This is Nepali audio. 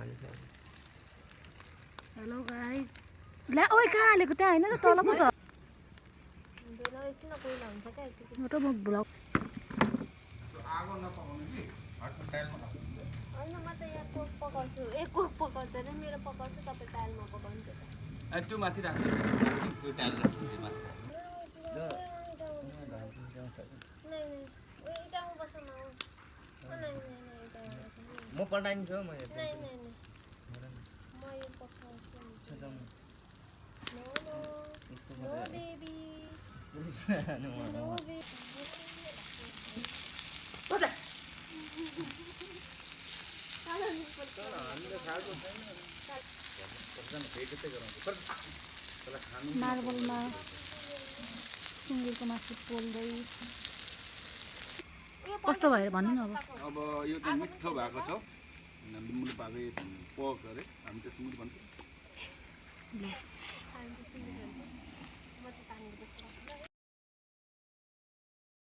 हेलो गाइस ला ओइ कहाँ हालेको त्यहाँ हैन त तल पो त बेला एकछिन पहिला हुन्छ क्या एकछिन मोटो म ब्लग आगो नपकाउनु कि हटको टाइलमा होइन म त यहाँ कोक पकाउँछु ए कोक पकाउँछ अरे मेरो पकाउँछु तपाईँ टाइलमा पकाउनु त्यो त्यो माथि राख्नु त्यो टाइल राख्नु त्यो माथि नहीं नहीं वो इटा में बस ना नहीं नहीं नहीं इटा में म पठाइदिन्छु म नहीं नहीं नहीं म यो पकाउँछु no no no baby no baby मार्बलमा सुँगुरको मासु पोल्दै कस्तो भयो भन्नु न अब यो चाहिँ मिठो भएको छ मुलुपावे पोक अरे हामी त सुँगुर भन्छौँ